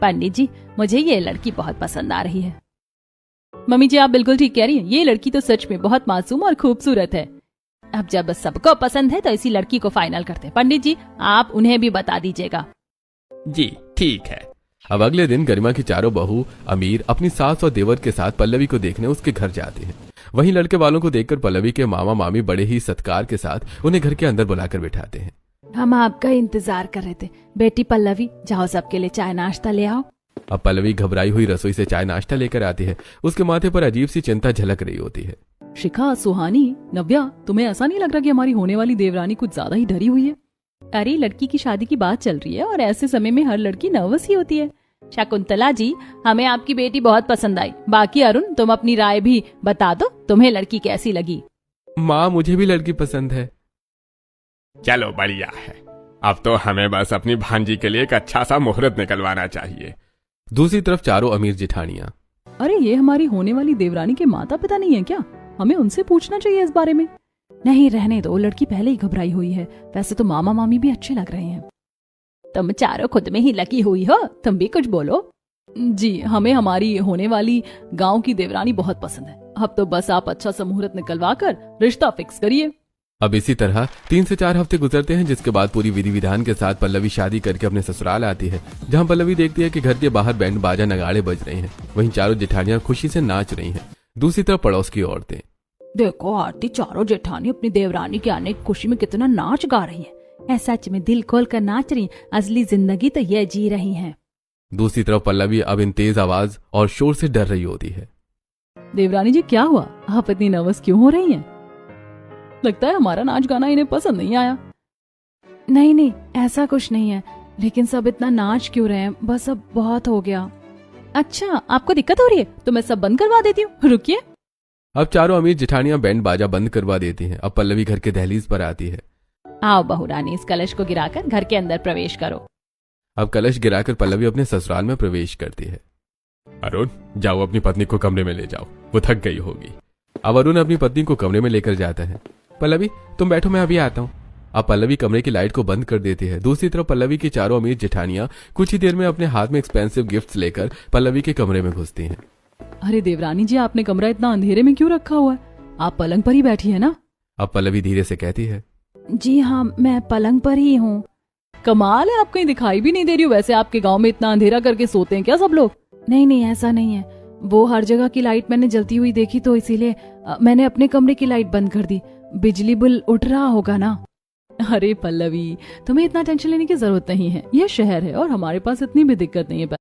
पंडित जी, मुझे ये लड़की बहुत पसंद आ रही है। मम्मी जी, आप बिल्कुल ठीक कह रही हैं। ये लड़की तो सच में बहुत मासूम और खूबसूरत है। अब जब सबको पसंद है तो इसी लड़की को फाइनल करते हैं। पंडित जी, आप उन्हें भी बता दीजिएगा। जी ठीक है। अब अगले दिन गरिमा की चारों बहू अमीर अपनी सास और देवर के साथ पल्लवी को देखने उसके घर जाते हैं। वहीं लड़के वालों को देखकर पल्लवी के मामा मामी बड़े ही सत्कार के साथ उन्हें घर के अंदर बुलाकर बिठाते हैं। हम आपका इंतजार कर रहे थे। बेटी पल्लवी, जाओ सबके लिए चाय नाश्ता ले आओ। अब पल्लवी घबराई हुई रसोई से चाय नाश्ता लेकर आती है। उसके माथे पर अजीब सी चिंता झलक रही होती है। शिखा, सुहानी, नव्या, तुम्हें ऐसा नहीं लग रहा कि हमारी होने वाली देवरानी कुछ ज्यादा ही डरी हुई है? अरे, लड़की की शादी की बात चल रही है और ऐसे समय में हर लड़की नर्वस ही होती है। शकुंतला जी, हमें आपकी बेटी बहुत पसंद आई। बाकी अरुण, तुम अपनी राय भी बता दो, तुम्हें लड़की कैसी लगी? माँ, मुझे भी लड़की पसंद है। चलो बढ़िया है। अब तो हमें बस अपनी भांजी के लिए एक अच्छा सा मुहूर्त निकलवाना चाहिए। दूसरी तरफ चारों अमीर जेठानियां। अरे, ये हमारी होने वाली देवरानी के माता पिता नहीं है क्या? हमें उनसे पूछना चाहिए इस बारे में। नहीं, रहने दो, लड़की पहले ही घबराई हुई है। वैसे तो मामा मामी भी अच्छे लग रहे हैं। तुम चारों खुद में ही लगी हुई हो, तुम भी कुछ बोलो। जी, हमें हमारी होने वाली गांव की देवरानी बहुत पसंद है। अब तो बस आप अच्छा सा मुहूर्त निकलवा कर रिश्ता फिक्स करिए। अब इसी तरह 3 से 4 हफ्ते गुजरते हैं, जिसके बाद पूरी विधि विधान के साथ पल्लवी शादी करके अपने ससुराल आती है, जहां पल्लवी देखती है कि घर के बाहर बैंड बाजा नगाड़े बज रहे हैं। वहीं चारों जेठानियां खुशी से नाच रही हैं। दूसरी तरफ पड़ोस की औरतें। देखो आरती, चारों जेठानी अपनी देवरानी के आने की खुशी में कितना नाच गा रही हैं। सच में दिल खोल कर नाच रही, असली जिंदगी तो ये जी रही हैं। दूसरी तरफ पल्लवी अब इन तेज आवाज और शोर से डर रही होती है। देवरानी जी, क्या हुआ? आप इतनी नर्वस क्यों हो रही हैं? लगता है हमारा नाच गाना इन्हें पसंद नहीं आया। नहीं नहीं, ऐसा कुछ नहीं है, लेकिन सब इतना नाच क्यों रहे हैं? बस अब बहुत हो गया। अच्छा, आपको दिक्कत हो रही है तो मैं सब बंद करवा देती हूँ, रुकिए। अब चारों अमीर जेठानियां बैंड बाजा बंद करवा देती हैं। अब पल्लवी घर के दहलीज पर आती है। आओ बहुरानी, इस कलश को गिराकर घर के अंदर प्रवेश करो। अब कलश गिराकर पल्लवी अपने ससुराल में प्रवेश करती है। अरुण, जाओ अपनी पत्नी को कमरे में ले जाओ, वो थक गई होगी। अब अरुण अपनी पत्नी को कमरे में लेकर जाता है। पल्लवी, तुम बैठो, मैं अभी आता हूँ। अब पल्लवी कमरे की लाइट को बंद कर देती है। दूसरी तरफ पल्लवी की चारों अमीर जेठानियां कुछ ही देर में अपने हाथ में एक्सपेंसिव गिफ्ट्स लेकर पल्लवी के कमरे में घुसती हैं। अरे देवरानी जी, आपने कमरा इतना अंधेरे में क्यों रखा हुआ है? आप पलंग पर ही बैठी है ना? अब पल्लवी धीरे से कहती है, जी हाँ, मैं पलंग पर ही हूँ। कमाल है, आप कहीं दिखाई भी नहीं दे रही हो। वैसे आपके गांव में इतना अंधेरा करके सोते हैं क्या सब लोग? नहीं नहीं, ऐसा नहीं है। वो हर जगह की लाइट मैंने जलती हुई देखी तो इसीलिए मैंने अपने कमरे की लाइट बंद कर दी। बिजली बिल उठ रहा होगा ना। अरे पल्लवी, तुम्हें इतना टेंशन लेने की जरूरत नहीं है। यह शहर है और हमारे पास इतनी भी दिक्कत नहीं है।